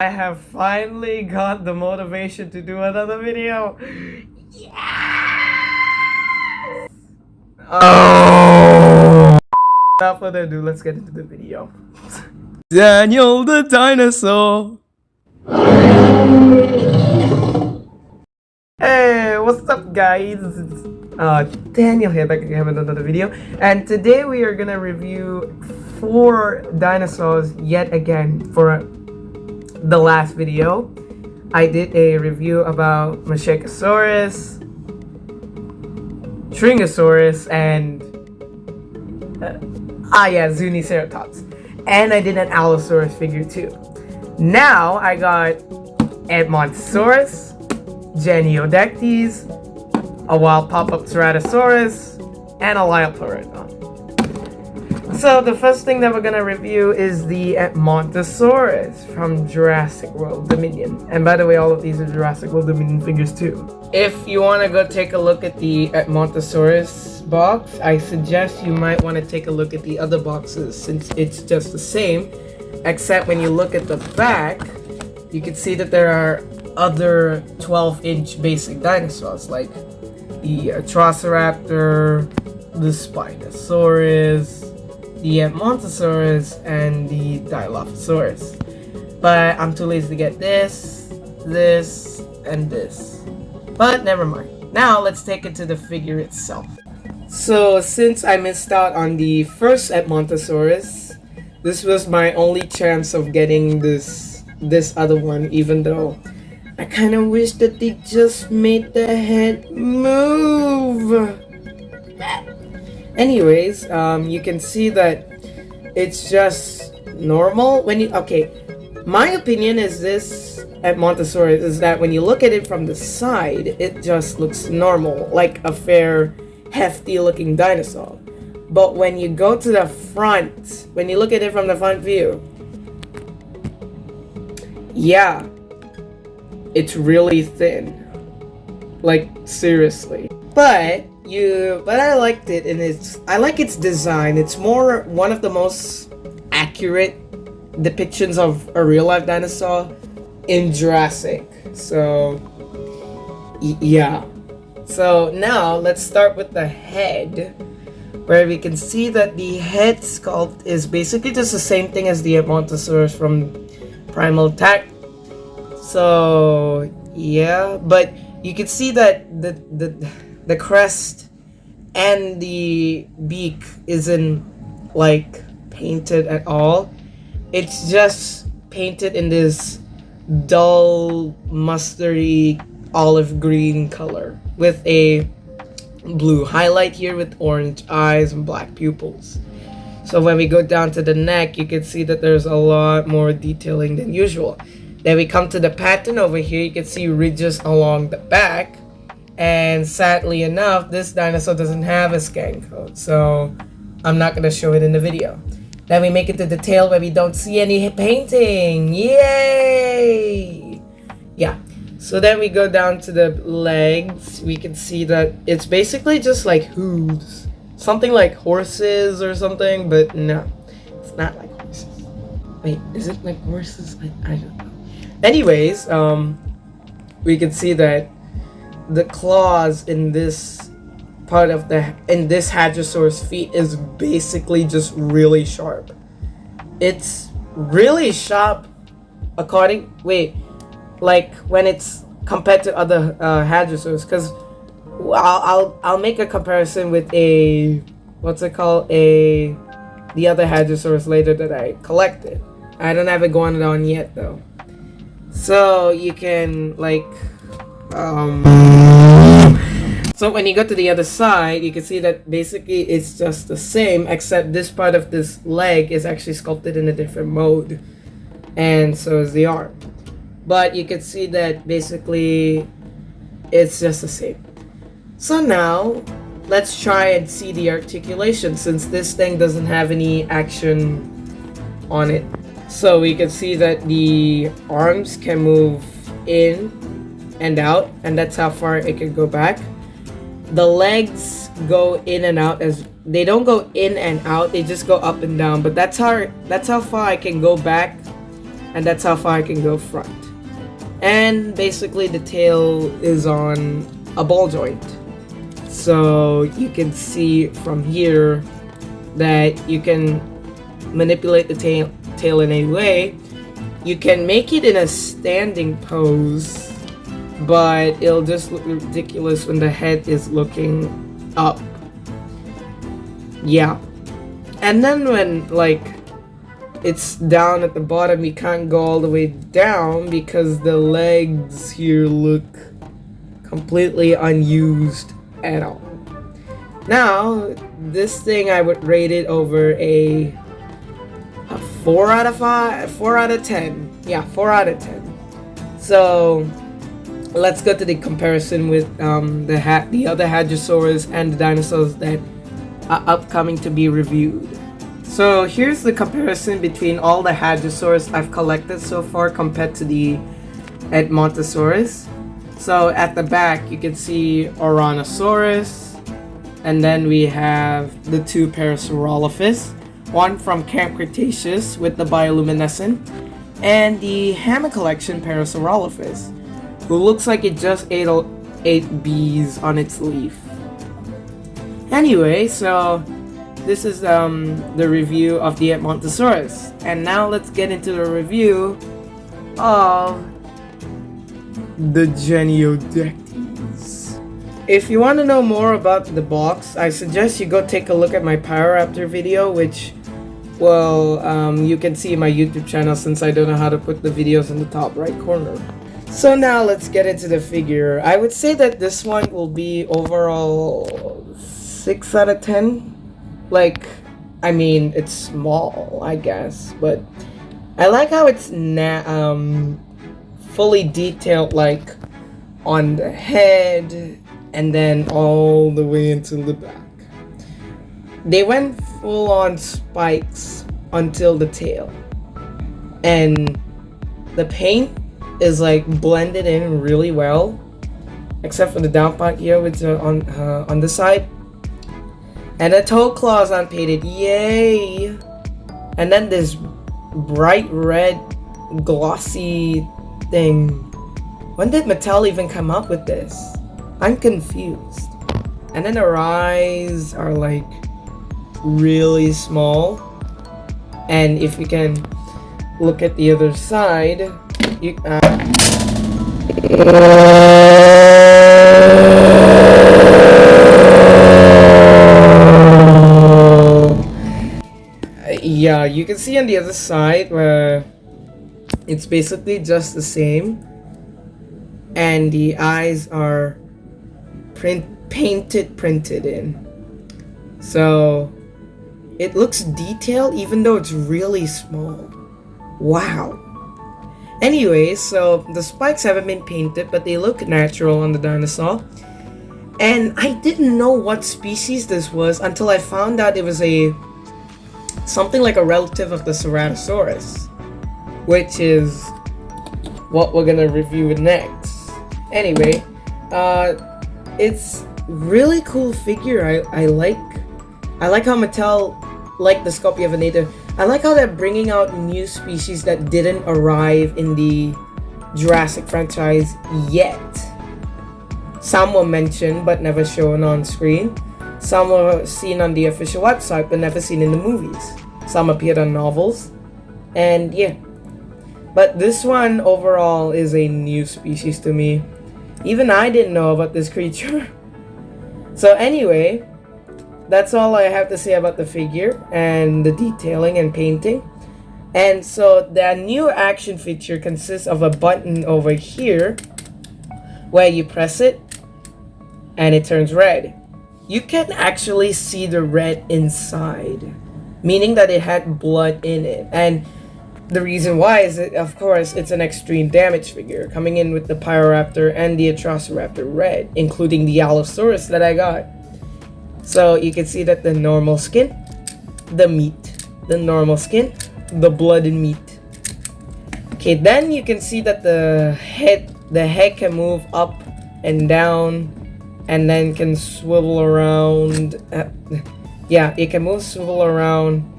I have finally got the motivation to do another video. Yes! Oh! Without further ado, let's get into the video. Daniel the dinosaur. Hey, what's up, guys? It's Daniel here, back again with another video. And today we are gonna review 4 dinosaurs yet again. For the last video, I did a review about Mashekosaurus, Stringosaurus, and Zuniceratops. And I did an Allosaurus figure too. Now I got Edmontosaurus, Geniodectes, a wild pop-up Ceratosaurus, and a Liopleurodon. So the first thing that we're gonna review is the Edmontosaurus from Jurassic World Dominion. And by the way, all of these are Jurassic World Dominion figures too. If you want to go take a look at the Edmontosaurus box, I suggest you might want to take a look at the other boxes since it's just the same, except when you look at the back, you can see that there are other 12-inch basic dinosaurs like the Atrociraptor, the Spinosaurus, the Edmontosaurus, and the Dilophosaurus. But I'm too lazy to get this, and this. But never mind. Now let's take it to the figure itself. So since I missed out on the first Edmontosaurus, this was my only chance of getting this other one, even though I kind of wish that they just made the head move. Anyways, you can see that it's just normal when you, my opinion is this Edmontosaurus is that when you look at it from the side, it just looks normal, like a fair, hefty looking dinosaur. But when you go to the front, when you look at it from the front view, yeah, it's really thin, like seriously. But I liked it, and I like its design. It's more one of the most accurate depictions of a real life dinosaur in Jurassic. So yeah. So now let's start with the head, where we can see that the head sculpt is basically just the same thing as the Edmontosaurus from Primal Attack. So yeah, but you can see that the crest and the beak isn't like painted at all. It's just painted in this dull mustardy olive green color with a blue highlight here with orange eyes and black pupils. So when we go down to the neck, you can see that there's a lot more detailing than usual. Then we come to the pattern over here. You can see ridges along the back, and sadly enough, this dinosaur doesn't have a scan code, so I'm not gonna show it in the video. Then we make it to the tail where we don't see any painting. Yay! Yeah. So then we go down to the legs. We can see that it's basically just like hooves, something like horses or something, but no, it's not like horses. Wait, is it like horses? I don't know. Anyways, we can see that the claws in this part of this Hadrosaurus feet is basically just really sharp. It's really sharp like when it's compared to other Hadrosaurs, because I'll make a comparison with the other Hadrosaurus later that I collected. I don't have it going on yet though. So you can so when you go to the other side, you can see that basically it's just the same, except this part of this leg is actually sculpted in a different mode, and so is the arm. But you can see that basically it's just the same. So now let's try and see the articulation, since this thing doesn't have any action on it. So we can see that the arms can move in and out, and that's how far it can go back. The legs go in and out, as they don't go in and out, they just go up and down, but that's how far I can go back and that's how far I can go front. And basically the tail is on a ball joint, so you can see from here that you can manipulate the tail in a way. You can make it in a standing pose, but it'll just look ridiculous when the head is looking up. Yeah. And then when like it's down at the bottom, you can't go all the way down because the legs here look completely unused at all. Now, this thing I would rate it over a 4 out of 5, 4 out of 10. Yeah, 4 out of 10. So let's go to the comparison with the other Hadrosaurs and the dinosaurs that are upcoming to be reviewed. So here's the comparison between all the Hadrosaurs I've collected so far compared to the Edmontosaurus. So at the back you can see Ouranosaurus, and then we have the two Parasaurolophus, one from Camp Cretaceous with the bioluminescent, and the Hammer Collection Parasaurolophus, who looks like it just ate bees on its leaf. Anyway, so this is the review of the Edmontosaurus, and now let's get into the review of the Geniodectes. If you want to know more about the box, I suggest you go take a look at my Pyroraptor video, which, well, you can see in my YouTube channel since I don't know how to put the videos in the top right corner. So now let's get into the figure. I would say that this one will be overall 6 out of 10. Like, I mean, it's small, I guess, but I like how it's fully detailed, like on the head and then all the way into the back. They went full on spikes until the tail, and the paint is like blended in really well, except for the down part here with the on the side. And the toe claws unpainted, yay! And then this bright red glossy thing. When did Mattel even come up with this? I'm confused. And then her eyes are like really small. And if you can look at the other side, you yeah, you can see on the other side where it's basically just the same, and the eyes are printed in, so it looks detailed even though it's really small. Wow. Anyway, so the spikes haven't been painted, but they look natural on the dinosaur. And I didn't know what species this was until I found out it was something like a relative of the Ceratosaurus, which is what we're gonna review next. Anyway, it's really cool figure. I like how Mattel, like the Scorpiovenator, I like how they're bringing out new species that didn't arrive in the Jurassic franchise yet. Some were mentioned but never shown on screen. Some were seen on the official website but never seen in the movies. Some appeared on novels. And yeah. But this one overall is a new species to me. Even I didn't know about this creature. So anyway, that's all I have to say about the figure and the detailing and painting. And so the new action feature consists of a button over here where you press it and it turns red. You can actually see the red inside, meaning that it had blood in it. And the reason why is that, of course, it's an extreme damage figure, coming in with the Pyroraptor and the Atrociraptor red, including the Allosaurus that I got. So you can see that the normal skin, the meat, the normal skin, the blood and meat. Okay, then you can see that the head can move up and down, and then can swivel around. Yeah, it can swivel around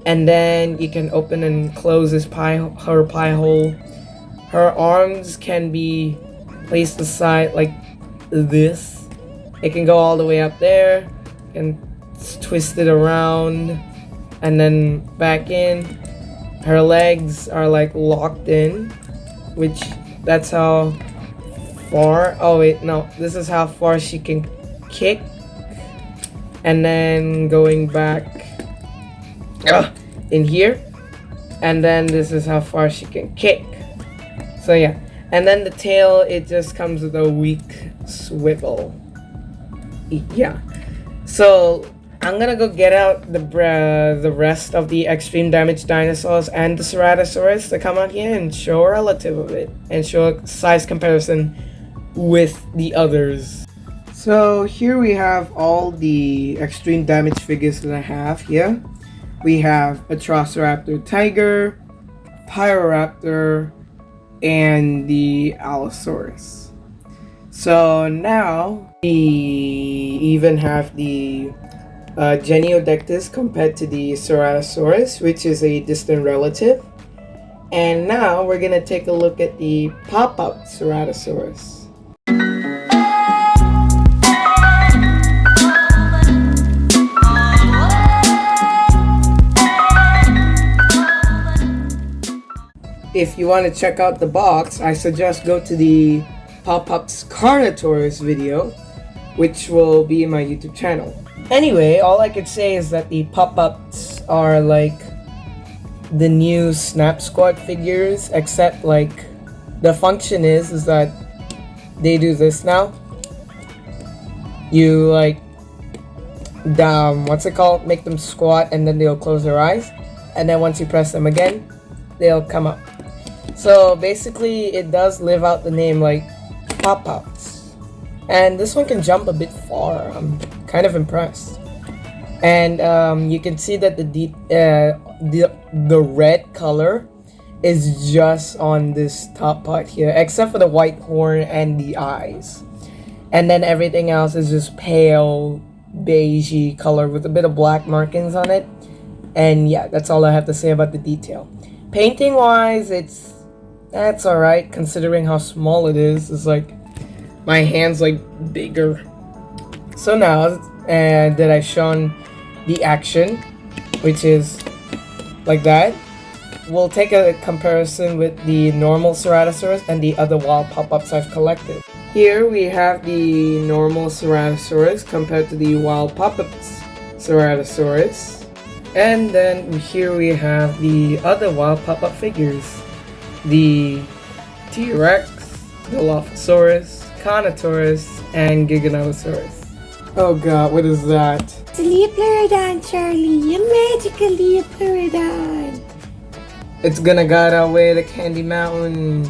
And then you can open and close her pie hole. Her arms can be placed aside like this. It can go all the way up there and twist it around and then back in. Her legs are like locked in, which that's how far. Oh wait, no, this is how far she can kick. And then going back in here, and then this is how far she can kick. So yeah, and then the tail, it just comes with a weak swivel. Yeah, so I'm gonna go get out the rest of the extreme damage dinosaurs and the Ceratosaurus to come out here and show a relative of it and show a size comparison with the others. So here we have all the extreme damage figures that I have here. We have a Triceratops tiger, Pyroraptor, and the Allosaurus. So now we even have the Geniodectus compared to the Ceratosaurus, which is a distant relative. And now we're gonna take a look at the pop-up Ceratosaurus. If you want to check out the box, I suggest go to the Pop-Ups Carnotaurus video, which will be in my YouTube channel. Anyway, all I could say is that the pop-ups are like the new Snap Squad figures, except like the function is that they do this now. You like what's it called? Make them squat and then they'll close their eyes, and then once you press them again, they'll come up. So basically, it does live out the name like pop-ups. And this one can jump a bit far. I'm kind of impressed. And you can see that the red color is just on this top part here, except for the white horn and the eyes. And then everything else is just pale beigey color with a bit of black markings on it. And yeah, that's all I have to say about the detail. Painting wise, that's alright considering how small it is. It's like my hand's like bigger. So now that I've shown the action, which is like that, we'll take a comparison with the normal Ceratosaurus and the other wild pop-ups I've collected. Here we have the normal Ceratosaurus compared to the wild pop-ups Ceratosaurus. And then here we have the other wild pop-up figures. The T-Rex, the Dilophosaurus, Carnotaurus, and Giganotosaurus. Oh god, what is that? It's a Leopleurodon, Charlie. A magical Leopleurodon. It's gonna guide our way to Candy Mountain.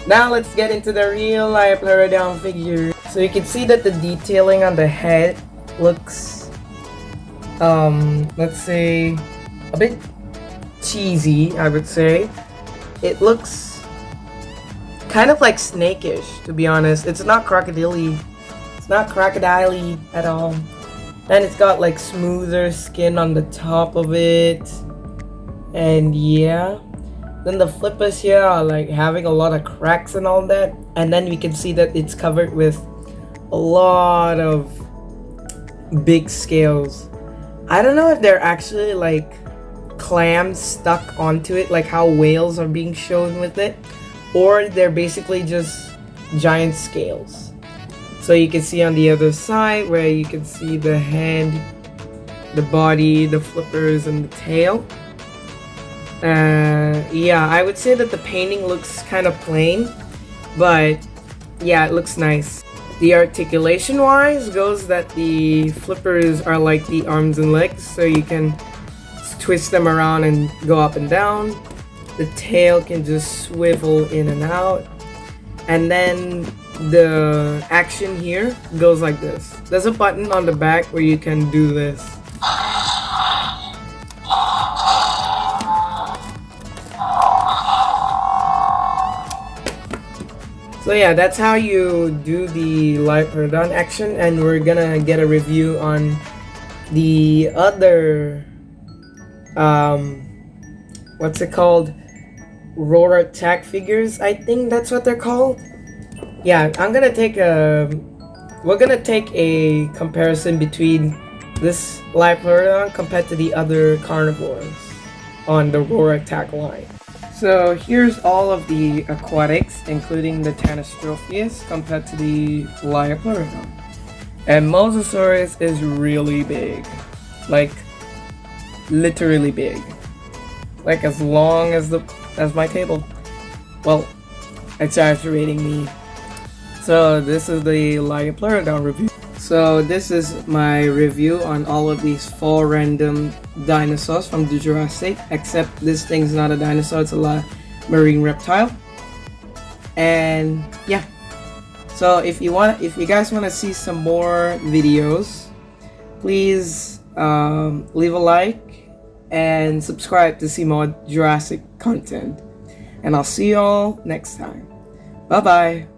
Now let's get into the real Leopleurodon figure. So you can see that the detailing on the head looks, let's say, a bit cheesy, I would say. It looks kind of like snakish, to be honest. It's not crocodile-y. It's not crocodile-y at all. And it's got like smoother skin on the top of it. And yeah. Then the flippers here are like having a lot of cracks and all that. And then we can see that it's covered with a lot of big scales. I don't know if they're actually like clams stuck onto it, like how whales are being shown with it, or they're basically just giant scales. So you can see on the other side where you can see the head, the body, the flippers, and the tail. Yeah, I would say that the painting looks kind of plain, but yeah, it looks nice. The articulation wise goes that the flippers are like the arms and legs, so you can twist them around and go up and down. The tail can just swivel in and out. And then the action here goes like this. There's a button on the back where you can do this. So yeah, that's how you do the Leopleurodon action, and we're gonna get a review on the other um, what's it called? Roar attack figures. I think that's what they're called. Yeah, we're gonna take a comparison between this Liopleurodon compared to the other carnivores on the Roar attack line. So here's all of the aquatics, including the Tanystropheus, compared to the Liopleurodon. And Mosasaurus is really big. Like, literally big. Like as long as my table. Well, exaggerating me. So this is the Liopleurodon review. So this is my review on all of these 4 random dinosaurs from the Jurassic, except this thing's not a dinosaur, it's a marine reptile. And yeah. So if you guys want to see some more videos, please leave a like and subscribe to see more Jurassic content. And I'll see y'all next time. Bye bye.